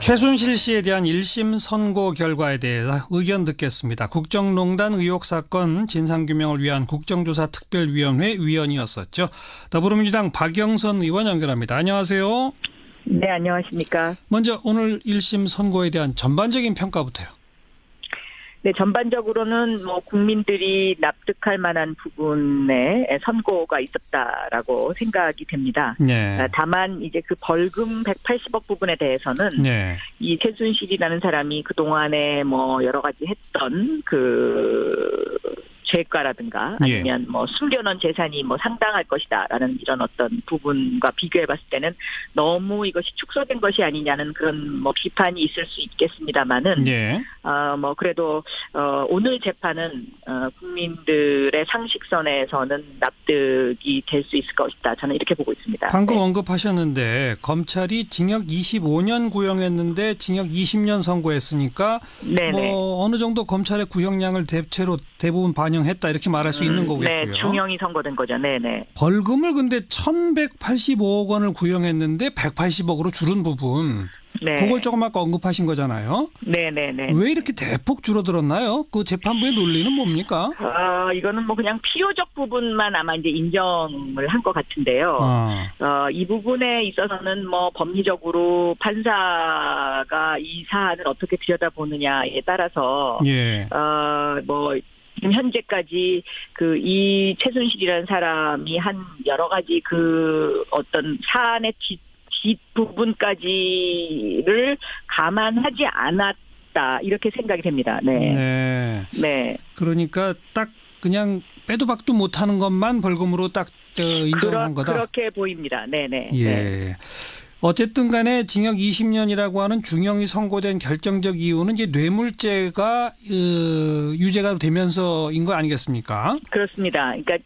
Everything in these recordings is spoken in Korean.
최순실 씨에 대한 1심 선고 결과에 대해서 의견 듣겠습니다. 국정농단 의혹 사건 진상규명을 위한 국정조사특별위원회 위원이었었죠. 더불어민주당 박영선 의원 연결합니다. 안녕하세요. 네, 안녕하십니까. 먼저 오늘 1심 선고에 대한 전반적인 평가부터요. 네, 전반적으로는 국민들이 납득할 만한 부분에 선고가 있었다라고 생각이 됩니다. 네. 다만 이제 그 벌금 180억 부분에 대해서는 네. 이 최순실이라는 사람이 그 동안에 여러 가지 했던 그 죄가라든가 아니면 숨겨놓은 재산이 상당할 것이다라는 이런 어떤 부분과 비교해봤을 때는 너무 이것이 축소된 것이 아니냐는 그런 비판이 있을 수 있겠습니다만은 네. 그래도 오늘 재판은 국민들의 상식선에서는 납득이 될 수 있을 것이다. 저는 이렇게 보고 있습니다. 방금 네. 언급하셨는데 검찰이 징역 25년 구형했는데 징역 20년 선고했으니까 네네. 어느 정도 검찰의 구형량을 대부분 반영했다 이렇게 말할 수 있는 거겠고요. 네, 중형이 선고된 거죠. 네네. 벌금을 근데 1,185억 원을 구형했는데 180억으로 줄은 부분. 네. 그걸 조금 아까 언급하신 거잖아요. 네네네. 왜 이렇게 대폭 줄어들었나요? 그 재판부의 논리는 뭡니까? 이거는 그냥 필요적 부분만 아마 이제 인정을 한 것 같은데요. 이 부분에 있어서는 법리적으로 판사가 이 사안을 어떻게 들여다보느냐에 따라서 예. 지금 현재까지 이 최순실이라는 사람이 한 여러 가지 그 어떤 사안의 뒷부분까지를 감안하지 않았다 이렇게 생각이 됩니다. 네. 네. 네. 그러니까 딱 그냥 빼도 박도 못하는 것만 벌금으로 딱 인정한 거다. 그렇게 보입니다. 네네. 예. 네. 어쨌든 간에 징역 20년이라고 하는 중형이 선고된 결정적 이유는 이제 뇌물죄가 유죄가 되면서인 거 아니겠습니까? 그렇습니다. 그러니까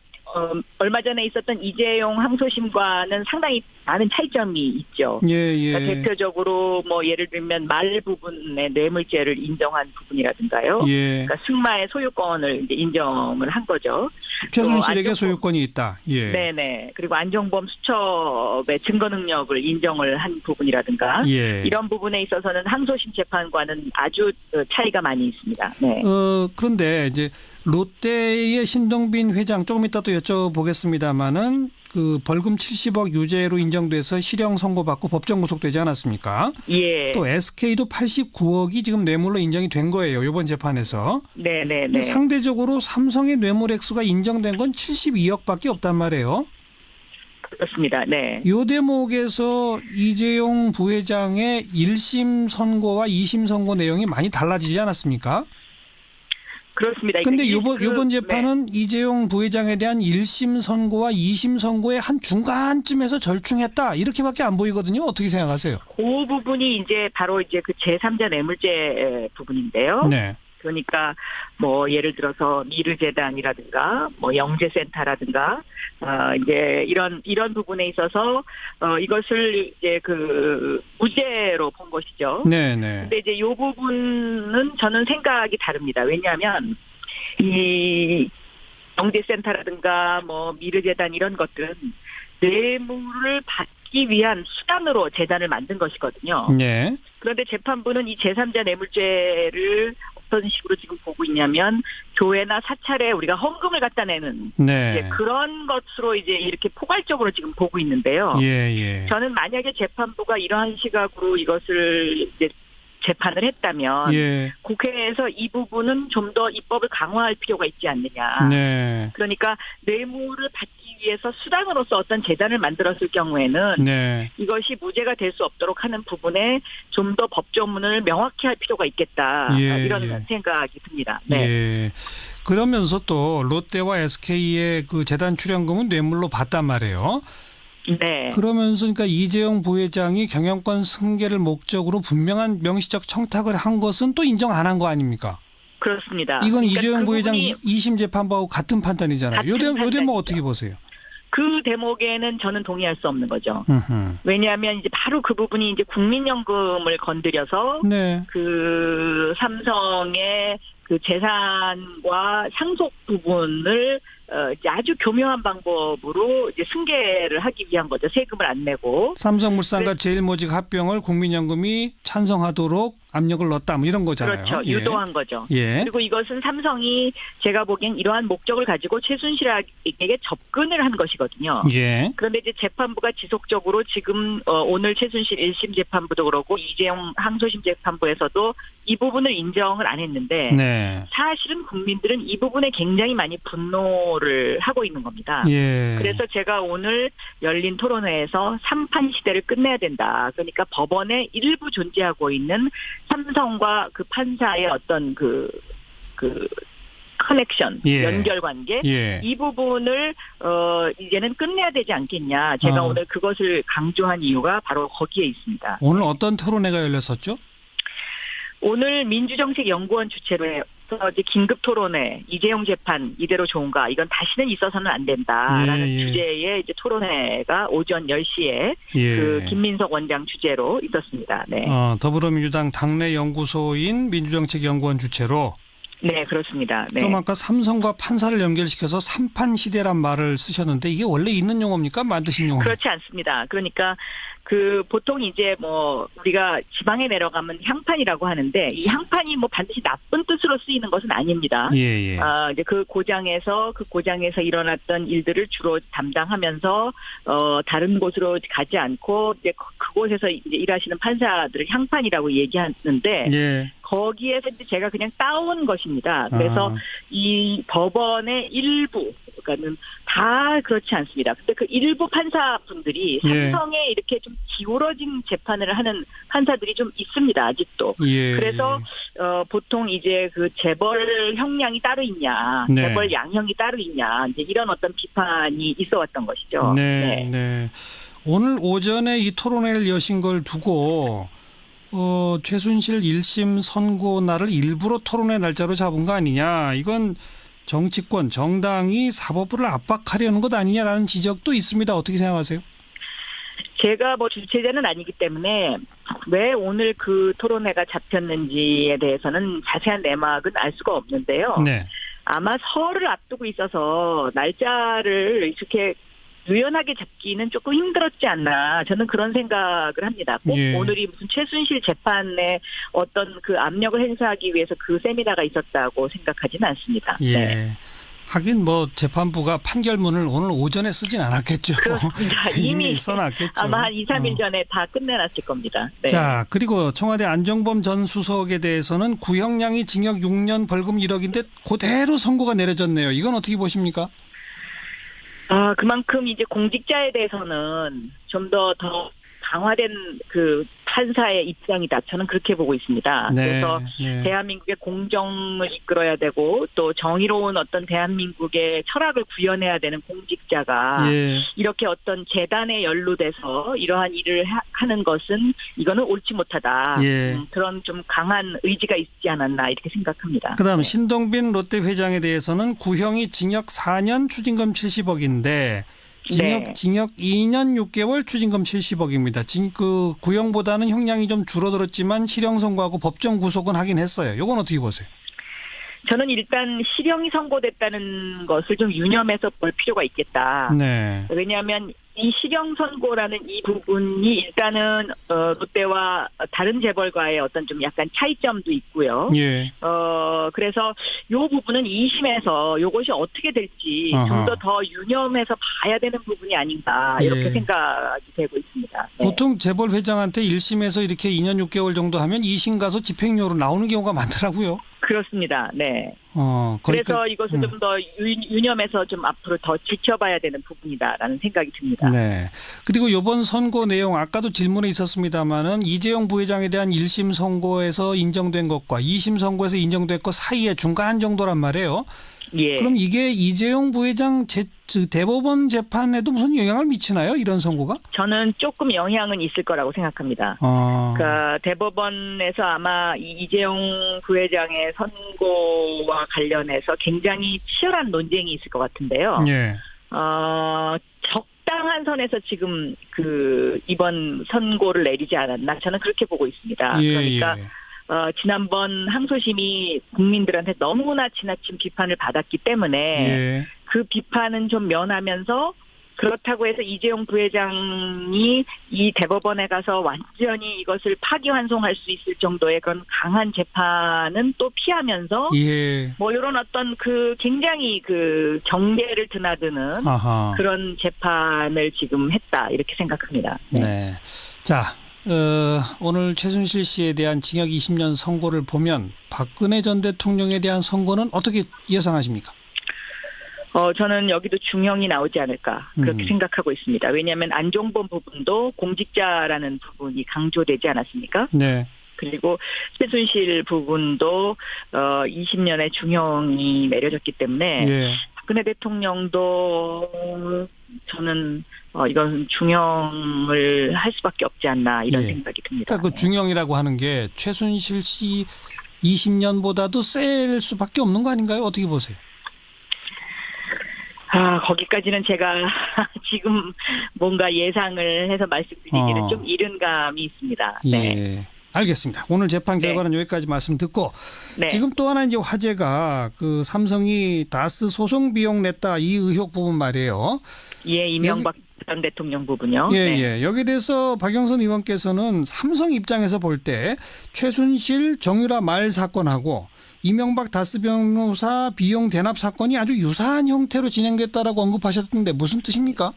얼마 전에 있었던 이재용 항소심과는 상당히 많은 차이점이 있죠. 예. 그러니까 대표적으로 예를 들면 말 부분의 뇌물죄를 인정한 부분이라든가요. 예. 그러니까 승마의 소유권을 이제 인정을 한 거죠. 최순실에게 소유권이 있다. 예. 네네. 그리고 안종범 수첩의 증거 능력을 인정을 한 부분이라든가 예. 이런 부분에 있어서는 항소심 재판과는 아주 차이가 많이 있습니다. 네. 그런데 이제 롯데의 신동빈 회장 조금 이따 또 여쭤보겠습니다만은 그 벌금 70억 유죄로 인정돼서 실형 선고받고 법정 구속되지 않았습니까? 예. 또 SK도 89억이 지금 뇌물로 인정이 된 거예요. 이번 재판에서. 네네네. 상대적으로 삼성의 뇌물 액수가 인정된 건 72억밖에 없단 말이에요. 그렇습니다. 네. 이 대목에서 이재용 부회장의 1심 선고와 2심 선고 내용이 많이 달라지지 않았습니까? 그렇습니다. 그런데 이번 재판은 네. 이재용 부회장에 대한 1심 선고와 2심 선고의 한 중간쯤에서 절충했다. 이렇게밖에 안 보이거든요. 어떻게 생각하세요? 그 부분이 이제 바로 이제 그 제3자 뇌물죄 부분인데요. 네. 그러니까 예를 들어서 미르재단이라든가 영재센터라든가 이제 이런 부분에 있어서 이것을 이제 그 무죄로 본 것이죠. 네네. 근데 이제 이 부분은 저는 생각이 다릅니다. 왜냐하면 이 영재센터라든가 미르재단 이런 것들은 뇌물을 받기 위한 수단으로 재단을 만든 것이거든요. 네. 그런데 재판부는 이 제3자 뇌물죄를 어떤 식으로 지금 보고 있냐면 교회나 사찰에 우리가 헌금을 갖다 내는 네. 이제 그런 것으로 이제 이렇게 포괄적으로 지금 보고 있는데요. 예. 저는 만약에 재판부가 이러한 시각으로 이것을 이제 재판을 했다면 국회에서 이 부분은 좀 더 입법을 강화할 필요가 있지 않느냐. 네. 그러니까 뇌물을 받기 위해서 수단으로서 어떤 재단을 만들었을 경우에는 이것이 무죄가 될 수 없도록 하는 부분에 좀 더 법조문을 명확히 할 필요가 있겠다. 이런 생각이 듭니다. 네. 예. 그러면서 또 롯데와 SK의 그 재단 출연금은 뇌물로 받단 말이에요. 네. 그러면서 그러니까 이재용 부회장이 경영권 승계를 목적으로 분명한 명시적 청탁을 한 것은 또 인정 안 한 거 아닙니까? 그렇습니다. 이건 그러니까 이재용 부회장 2심 재판부하고 같은 판단이잖아요. 요 대목 어떻게 보세요? 그 대목에는 저는 동의할 수 없는 거죠. 왜냐하면 이제 바로 그 부분이 이제 국민연금을 건드려서 그 삼성의 그 재산과 상속 부분을 이제 아주 교묘한 방법으로 이제 승계를 하기 위한 거죠. 세금을 안 내고. 삼성물산과 제일모직 합병을 국민연금이 찬성하도록 압력을 넣었다, 뭐 이런 거잖아요. 그렇죠. 예. 유도한 거죠. 예. 그리고 이것은 삼성이 제가 보기엔 이러한 목적을 가지고 최순실에게 접근을 한 것이거든요. 예. 그런데 이제 재판부가 지속적으로 지금 오늘 최순실 1심 재판부도 그렇고 이재용 항소심 재판부에서도 이 부분을 인정을 안 했는데 네. 사실은 국민들은 이 부분에 굉장히 많이 분노를 하고 있는 겁니다. 예. 그래서 제가 오늘 열린 토론회에서 3판 시대를 끝내야 된다. 그러니까 법원에 일부 존재하고 있는 삼성과 그 판사의 어떤 그 커넥션, 예. 연결관계 예. 이 부분을 이제는 끝내야 되지 않겠냐. 제가 오늘 그것을 강조한 이유가 바로 거기에 있습니다. 오늘 어떤 토론회가 열렸었죠? 오늘 민주정책연구원 주최로 해서 이제 긴급 토론회, 이재용 재판 이대로 좋은가? 이건 다시는 있어서는 안 된다라는 예, 예. 주제의 이제 토론회가 오전 10시에 예. 그 김민석 원장 주재로 있었습니다. 네. 더불어민주당 당내 연구소인 민주정책연구원 주최로. 네, 그렇습니다. 네. 좀 아까 삼성과 판사를 연결시켜서 3판 시대란 말을 쓰셨는데 이게 원래 있는 용어입니까? 만드신 용어입니까? 그렇지 않습니다. 그러니까 보통 이제 우리가 지방에 내려가면 향판이라고 하는데 이 향판이 반드시 나쁜 뜻으로 쓰이는 것은 아닙니다. 예, 예. 이제 그 고장에서 일어났던 일들을 주로 담당하면서 다른 곳으로 가지 않고 이제 그곳에서 이제 일하시는 판사들을 향판이라고 얘기하는데 예. 거기에서 이제 제가 그냥 따온 것입니다. 그래서 이 법원의 일부, 그러니까는 다 그렇지 않습니다. 근데 그 일부 판사분들이 삼성에 이렇게 좀 기울어진 재판을 하는 판사들이 좀 있습니다. 아직도. 예. 그래서 보통 이제 그 재벌 형량이 따로 있냐, 네. 재벌 양형이 따로 있냐, 이제 이런 어떤 비판이 있어왔던 것이죠. 네, 네. 오늘 오전에 이 토론회를 여신 걸 두고 최순실 1심 선고 날을 일부러 토론회 날짜로 잡은 거 아니냐. 이건 정치권, 정당이 사법부를 압박하려는 것 아니냐라는 지적도 있습니다. 어떻게 생각하세요? 제가 주최자는 아니기 때문에 왜 오늘 그 토론회가 잡혔는지에 대해서는 자세한 내막은 알 수가 없는데요. 네. 아마 설을 앞두고 있어서 날짜를 이렇게 유연하게 잡기는 조금 힘들었지 않나. 저는 그런 생각을 합니다. 꼭 예. 오늘이 무슨 최순실 재판에 어떤 그 압력을 행사하기 위해서 그 세미나가 있었다고 생각하지는 않습니다. 예. 네. 하긴 재판부가 판결문을 오늘 오전에 쓰진 않았겠죠. 그렇습니다. 이미 써놨겠죠. 아마 한 2, 3일 전에 다 끝내놨을 겁니다. 네. 자, 그리고 청와대 안종범 전 수석에 대해서는 구형량이 징역 6년 벌금 1억인데 그대로 선고가 내려졌네요. 이건 어떻게 보십니까? 그만큼 이제 공직자에 대해서는 좀 더 강화된 그 판사의 입장이다. 저는 그렇게 보고 있습니다. 네, 그래서 네. 대한민국의 공정을 이끌어야 되고 또 정의로운 어떤 대한민국의 철학을 구현해야 되는 공직자가 예. 이렇게 어떤 재단에 연루돼서 이러한 일을 하는 것은 이거는 옳지 못하다. 예. 그런 좀 강한 의지가 있지 않았나 이렇게 생각합니다. 그다음 네. 신동빈 롯데 회장에 대해서는 구형이 징역 4년 추징금 70억인데 징역 2년 6개월 추징금 70억입니다. 그 구형보다는 형량이 좀 줄어들었지만 실형 선고하고 법정 구속은 하긴 했어요. 이건 어떻게 보세요? 저는 일단 실형이 선고됐다는 것을 좀 유념해서 볼 필요가 있겠다. 네. 왜냐하면 이 실형 선고라는 이 부분이 일단은 롯데와 다른 재벌과의 어떤 좀 약간 차이점도 있고요. 예. 그래서 요 부분은 2심에서 요것이 어떻게 될지 좀 더 유념해서 봐야 되는 부분이 아닌가 이렇게 예. 생각이 되고 있습니다. 네. 보통 재벌 회장한테 1심에서 이렇게 2년 6개월 정도 하면 2심 가서 집행유예로 나오는 경우가 많더라고요. 그렇습니다. 네. 그러니까, 그래서 이것을 좀 더 유념해서 좀 앞으로 더 지켜봐야 되는 부분이다라는 생각이 듭니다. 네. 그리고 이번 선고 내용 아까도 질문에 있었습니다마는 이재용 부회장에 대한 1심 선고에서 인정된 것과 2심 선고에서 인정된 것 사이에 중간 정도란 말이에요. 예. 그럼 이게 이재용 부회장 대법원 재판에도 무슨 영향을 미치나요? 이런 선고가? 저는 조금 영향은 있을 거라고 생각합니다. 그러니까 대법원에서 아마 이재용 부회장의 선고와 관련해서 굉장히 치열한 논쟁이 있을 것 같은데요. 예. 적당한 선에서 지금 이번 선고를 내리지 않았나 저는 그렇게 보고 있습니다. 예, 그러니까 예. 지난번 항소심이 국민들한테 너무나 지나친 비판을 받았기 때문에 예. 그 비판은 좀 면하면서 그렇다고 해서 이재용 부회장이 이 대법원에 가서 완전히 이것을 파기환송할 수 있을 정도의 그런 강한 재판은 또 피하면서 예. 뭐 이런 어떤 그 굉장히 그 경계를 드나드는 아하. 그런 재판을 지금 했다 이렇게 생각합니다. 네. 자, 오늘 최순실 씨에 대한 징역 20년 선고를 보면 박근혜 전 대통령에 대한 선고는 어떻게 예상하십니까? 저는 여기도 중형이 나오지 않을까 그렇게 생각하고 있습니다. 왜냐하면 안종범 부분도 공직자라는 부분이 강조되지 않았습니까? 네. 그리고 최순실 부분도 20년의 중형이 내려졌기 때문에 예. 박근혜 대통령도 저는 이건 중형을 할 수밖에 없지 않나 이런 예. 생각이 듭니다. 그러니까 그 중형이라고 하는 게 최순실 씨 20년보다도 셀 수밖에 없는 거 아닌가요? 어떻게 보세요? 거기까지는 제가 지금 뭔가 예상을 해서 말씀드리기는 좀 이른 감이 있습니다. 네. 예. 알겠습니다. 오늘 재판 결과는 여기까지 말씀 듣고 네. 지금 또 하나 이제 화제가 그 삼성이 다스 소송 비용 냈다 이 의혹 부분 말이에요. 예, 이명박 전 대통령 부분요. 예, 네. 예. 여기에 대해서 박영선 의원께서는 삼성 입장에서 볼 때 최순실 정유라 말 사건하고 이명박 다스 변호사 비용 대납 사건이 아주 유사한 형태로 진행됐다라고 언급하셨던데 무슨 뜻입니까?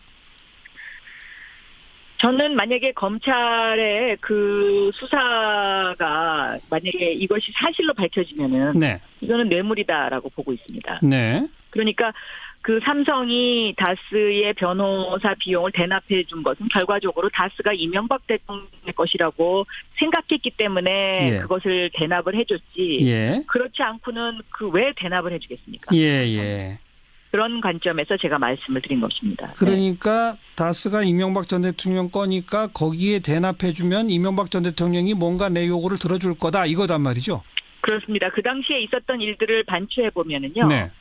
저는 만약에 검찰의 그 수사가 만약에 이것이 사실로 밝혀지면은 네. 이거는 뇌물이다라고 보고 있습니다. 네. 그러니까 그 삼성이 다스의 변호사 비용을 대납해 준 것은 결과적으로 다스가 이명박 대통령의 것이라고 생각했기 때문에 예. 그것을 대납을 해줬지. 예. 그렇지 않고는 그 왜 대납을 해주겠습니까? 예, 예. 그런 관점에서 제가 말씀을 드린 것입니다. 그러니까 다스가 이명박 전 대통령 거니까 거기에 대납해주면 이명박 전 대통령이 뭔가 내 요구를 들어줄 거다 이거단 말이죠. 그렇습니다. 그 당시에 있었던 일들을 반추해 보면은요. 네.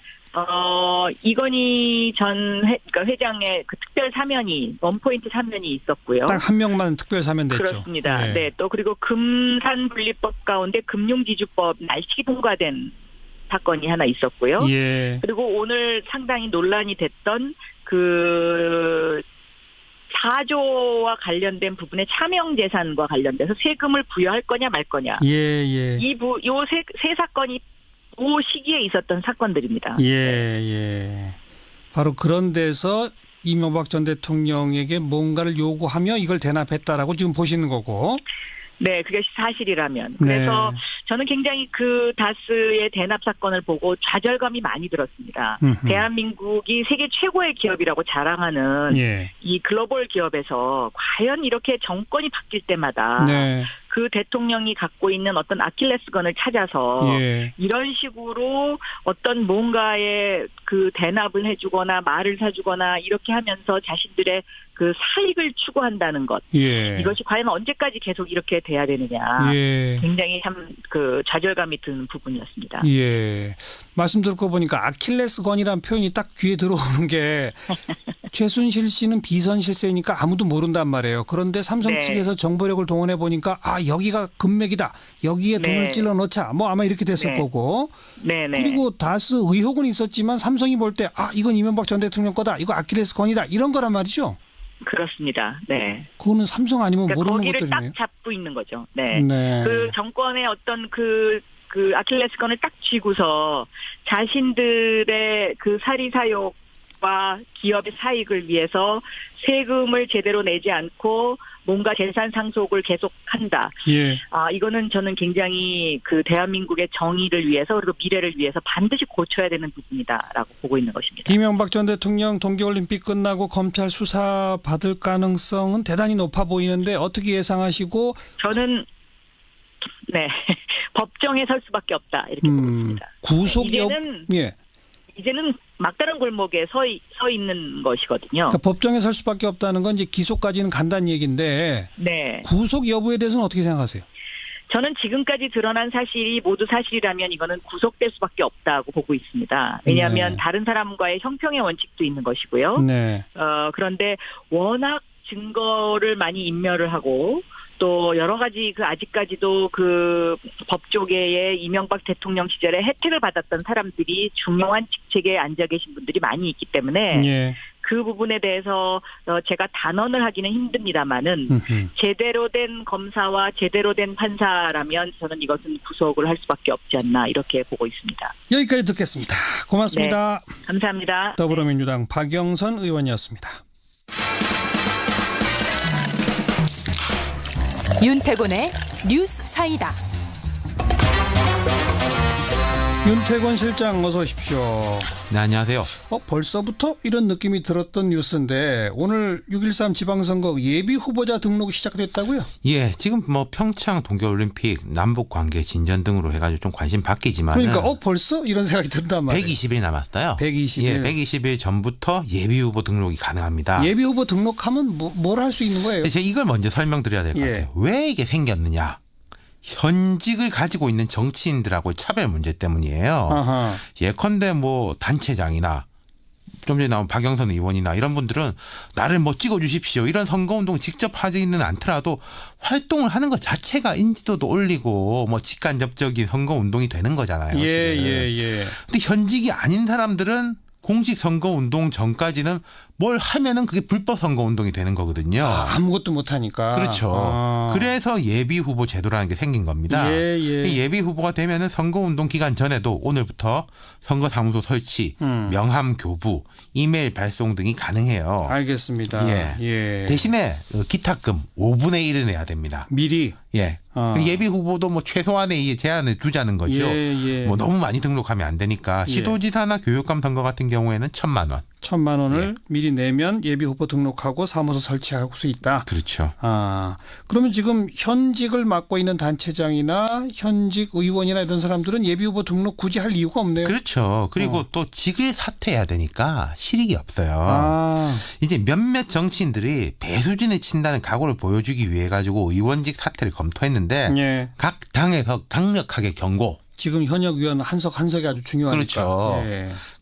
이건희 전 그러니까 회장의 그 특별 사면이 원포인트 사면이 있었고요. 딱 한 명만 특별 사면 됐죠. 그렇습니다. 네. 네. 또 그리고 금산분리법 가운데 금융지주법 날치기 통과된 사건이 하나 있었고요. 예. 그리고 오늘 상당히 논란이 됐던 그 4조와 관련된 부분의 차명재산과 관련돼서 세금을 부여할 거냐 말 거냐. 예, 예. 요 세 사건이 그 시기에 있었던 사건들입니다. 예, 예. 바로 그런 데서 이명박 전 대통령에게 뭔가를 요구하며 이걸 대납했다라고 지금 보시는 거고. 네, 그게 사실이라면. 그래서 네. 저는 굉장히 그 다스의 대납 사건을 보고 좌절감이 많이 들었습니다. 대한민국이 세계 최고의 기업이라고 자랑하는 예. 이 글로벌 기업에서 과연 이렇게 정권이 바뀔 때마다 네. 그 대통령이 갖고 있는 어떤 아킬레스건을 찾아서 예. 이런 식으로 어떤 뭔가에 그 대납을 해주거나 말을 사주거나 이렇게 하면서 자신들의 그 사익을 추구한다는 것. 예. 이것이 과연 언제까지 계속 이렇게 돼야 되느냐. 예. 굉장히 참 그 좌절감이 드는 부분이었습니다. 예. 말씀 듣고 보니까 아킬레스건이라는 표현이 딱 귀에 들어오는 게 최순실 씨는 비선 실세니까 아무도 모른단 말이에요. 그런데 삼성 네. 측에서 정보력을 동원해 보니까 여기가 금맥이다. 여기에 돈을 네. 찔러 넣자. 뭐 아마 이렇게 됐을 네. 거고. 네네. 그리고 다스 의혹은 있었지만 삼성이 볼 때 이건 이명박 전 대통령 거다. 이거 아킬레스건이다. 이런 거란 말이죠. 그렇습니다. 네. 그거는 삼성 아니면 그러니까 모르는 거기를 것들이네요. 딱 잡고 있는 거죠. 네. 네. 그 정권의 어떤 그 아킬레스건을 딱 쥐고서 자신들의 그 사리사욕과 기업의 사익을 위해서 세금을 제대로 내지 않고 뭔가 재산 상속을 계속한다. 예. 이거는 저는 굉장히 그 대한민국의 정의를 위해서 그리고 미래를 위해서 반드시 고쳐야 되는 부분이다라고 보고 있는 것입니다. 이명박 전 대통령 동계올림픽 끝나고 검찰 수사 받을 가능성은 대단히 높아 보이는데 어떻게 예상하시고? 저는 네 법정에 설 수밖에 없다 이렇게 보고 있습니다. 구속 이제는 막다른 골목에 서 있는 것이거든요. 그러니까 법정에 설 수밖에 없다는 건 이제 기소까지는 간다는 얘기인데 네. 구속 여부에 대해서는 어떻게 생각하세요? 저는 지금까지 드러난 사실이 모두 사실이라면 이거는 구속될 수밖에 없다고 보고 있습니다. 왜냐하면 네. 다른 사람과의 형평의 원칙도 있는 것이고요. 네. 그런데 워낙 증거를 많이 인멸을 하고 또 여러 가지 그 아직까지도 그 법조계의 이명박 대통령 시절에 혜택을 받았던 사람들이 중요한 직책에 앉아 계신 분들이 많이 있기 때문에 예. 그 부분에 대해서 제가 단언을 하기는 힘듭니다만은 제대로 된 검사와 제대로 된 판사라면 저는 이것은 구속을 할 수밖에 없지 않나 이렇게 보고 있습니다. 여기까지 듣겠습니다. 고맙습니다. 네, 감사합니다. 더불어민주당 박영선 의원이었습니다. 윤태곤의 뉴스 사이다. 윤태곤 실장 어서 오십시오. 네, 안녕하세요. 벌써부터 이런 느낌이 들었던 뉴스인데 오늘 6.13 지방선거 예비 후보자 등록이 시작됐다고요? 예, 지금 뭐 평창 동계올림픽 남북 관계 진전 등으로 해가지고 좀 관심 바뀌지만 그러니까 벌써 이런 생각이 든단 말이에요. 120일 남았어요. 120일. 예, 120일 전부터 예비 후보 등록이 가능합니다. 예비 후보 등록하면 뭘 할 수 있는 거예요? 근데 제가 이걸 먼저 설명드려야 될 것 예. 같아요. 왜 이게 생겼느냐? 현직을 가지고 있는 정치인들하고의 차별 문제 때문이에요. 아하. 예컨대 뭐 단체장이나 좀 전에 나온 박영선 의원이나 이런 분들은 나를 뭐 찍어주십시오. 이런 선거운동 직접 하지는 않더라도 활동을 하는 것 자체가 인지도도 올리고 뭐 직간접적인 선거운동이 되는 거잖아요. 예. 근데 현직이 아닌 사람들은 공식 선거운동 전까지는 뭘 하면은 그게 불법 선거운동이 되는 거거든요. 아무것도 못하니까. 그렇죠. 그래서 예비 후보 제도라는 게 생긴 겁니다. 예비 후보가 되면은 선거운동 기간 전에도 오늘부터 선거사무소 설치, 명함 교부, 이메일 발송 등이 가능해요. 알겠습니다. 예. 대신에 기탁금 5분의 1을 내야 됩니다. 미리. 예. 예비 후보도 뭐 최소한의 이 제한을 두자는 거죠. 뭐 너무 많이 등록하면 안 되니까 시도지사나 교육감 선거 같은 경우에는 1,000만 원. 1,000만 원을 미리 내면 예비 후보 등록하고 사무소 설치할 수 있다. 그렇죠. 그러면 지금 현직을 맡고 있는 단체장이나 현직 의원이나 이런 사람들은 예비 후보 등록 굳이 할 이유가 없네요. 그렇죠. 그리고 또 직을 사퇴해야 되니까 실익이 없어요. 이제 몇몇 정치인들이 배수진을 친다는 각오를 보여주기 위해 가지고 의원직 사퇴를 검토했는데 각 당에서 강력하게 경고. 지금 현역 의원 한석이 아주 중요하니까. 그렇죠.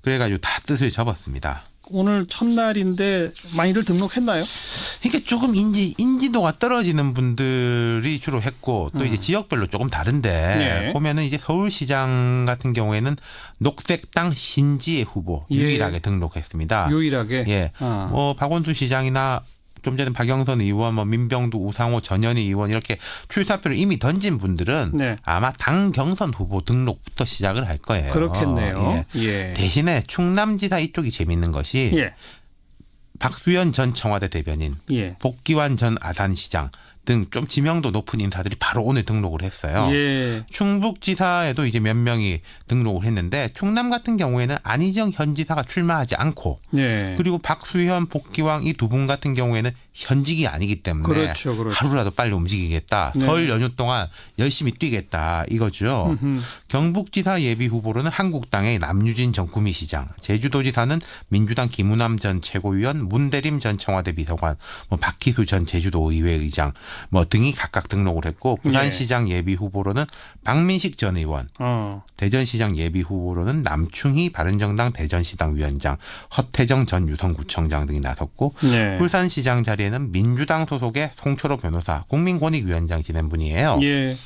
그래가지고 다 뜻을 접었습니다. 오늘 첫날인데 많이들 등록했나요? 그러니까 조금 인지도가 떨어지는 분들이 주로 했고 또 이제 지역별로 조금 다른데 보면은 이제 서울시장 같은 경우에는 녹색당 신지혜 후보 유일하게 등록했습니다. 유일하게. 뭐 박원순 시장이나 좀 전에 박영선 의원, 뭐 민병두, 우상호, 전현희 의원 이렇게 출사표를 이미 던진 분들은 아마 당 경선 후보 등록부터 시작을 할 거예요. 그렇겠네요. 대신에 충남지사 이쪽이 재밌는 것이 박수현 전 청와대 대변인, 복기환 전 아산시장 등 좀 지명도 높은 인사들이 바로 오늘 등록을 했어요. 충북지사에도 이제 몇 명이 등록을 했는데 충남 같은 경우에는 안희정 현 지사가 출마하지 않고 그리고 박수현, 복기왕 이 두 분 같은 경우에는 현직이 아니기 때문에 그렇죠. 하루라도 빨리 움직이겠다. 설 연휴 동안 열심히 뛰겠다 이거죠. 경북지사 예비 후보로는 한국당의 남유진 전 구미시장, 제주도지사는 민주당 김우남 전 최고위원, 문대림 전 청와대 비서관, 뭐 박희수 전 제주도 의회 의장 뭐 등이 각각 등록을 했고 부산시장 예비 후보로는 박민식 전 의원, 대전시장 예비 후보로는 남충희 바른정당 대전시당 위원장, 허태정 전 유성구청장 등이 나섰고 울산시장 자리에는 민주당 소속의 송철호 변호사 국민권익위원장 지낸 분이에요.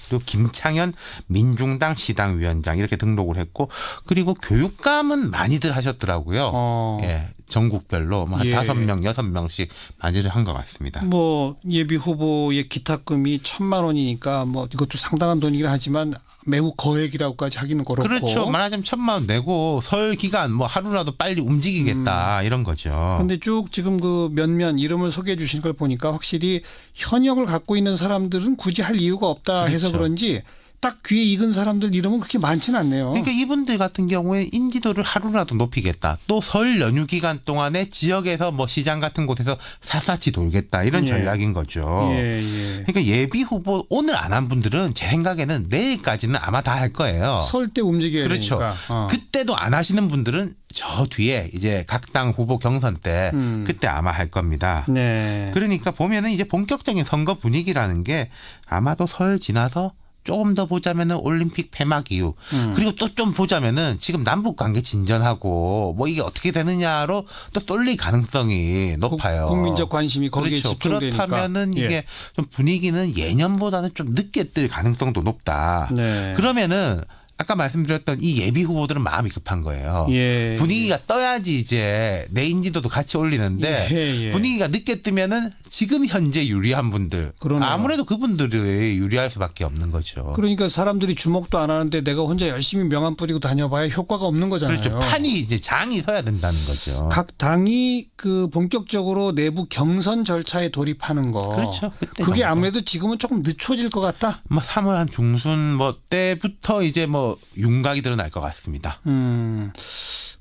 또 김창현 민중당 시당위원장 이렇게 등록을 했고 그리고 교육감은 많이들 하셨더라고요. 전국별로 한 5명, 6명씩 많이들 한 것 같습니다. 뭐 예비 후보의 기탁금이 1,000만 원이니까 뭐 이것도 상당한 돈이긴 하지만 매우 거액이라고까지 하기는 그렇고. 그렇죠. 말하자면 1,000만 원 내고 설 기간 뭐 하루라도 빨리 움직이겠다 이런 거죠. 그런데 쭉 지금 그 몇몇 이름을 소개해 주신 걸 보니까 확실히 현역을 갖고 있는 사람들은 굳이 할 이유가 없다 해서 그런지 딱 귀에 익은 사람들 이름은 그렇게 많지는 않네요. 그러니까 이분들 같은 경우에 인지도를 하루라도 높이겠다. 또 설 연휴 기간 동안에 지역에서 뭐 시장 같은 곳에서 샅샅이 돌겠다. 이런 전략인 거죠. 그러니까 예비 후보 오늘 안 한 분들은 제 생각에는 내일까지는 아마 다 할 거예요. 설 때 움직여야 그렇죠. 되니까. 그때도 안 하시는 분들은 저 뒤에 이제 각 당 후보 경선 때 그때 아마 할 겁니다. 그러니까 보면은 이제 본격적인 선거 분위기라는 게 아마도 설 지나서 조금 더 보자면은 올림픽 폐막 이후 그리고 또 좀 보자면은 지금 남북 관계 진전하고 뭐 이게 어떻게 되느냐로 또 쏠릴 가능성이 높아요. 국민적 관심이 거기에 그렇죠. 집중되니까. 그렇다면은 예. 이게 좀 분위기는 예년보다는 좀 늦게 뜰 가능성도 높다. 네. 그러면은 아까 말씀드렸던 이 예비 후보들은 마음이 급한 거예요. 예. 분위기가 떠야지 이제 내 인지도도 같이 올리는데 예. 분위기가 늦게 뜨면은 지금 현재 유리한 분들 그러네요. 아무래도 그분들이 유리할 수밖에 없는 거죠. 그러니까 사람들이 주목도 안 하는데 내가 혼자 열심히 명함 뿌리고 다녀봐야 효과가 없는 거잖아요. 그렇죠. 판이 이제 장이 서야 된다는 거죠. 각 당이 그 본격적으로 내부 경선 절차에 돌입하는 거. 그렇죠. 그때 그게 정도. 아무래도 지금은 조금 늦춰질 것 같다. 뭐 3월 한 중순 뭐 때부터 이제 뭐 윤곽이 드러날 것 같습니다.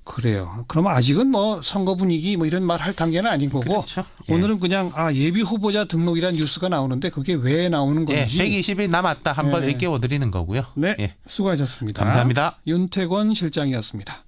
그래요. 그러면 아직은 뭐 선거 분위기 뭐 이런 말 할 단계는 아닌 거고 그렇죠. 예. 오늘은 그냥 예비 후보자 등록이라는 뉴스가 나오는데 그게 왜 나오는 예, 건지 120일 남았다 한번 예. 일깨워 드리는 거고요. 네, 예. 수고하셨습니다. 감사합니다. 윤태권 실장이었습니다.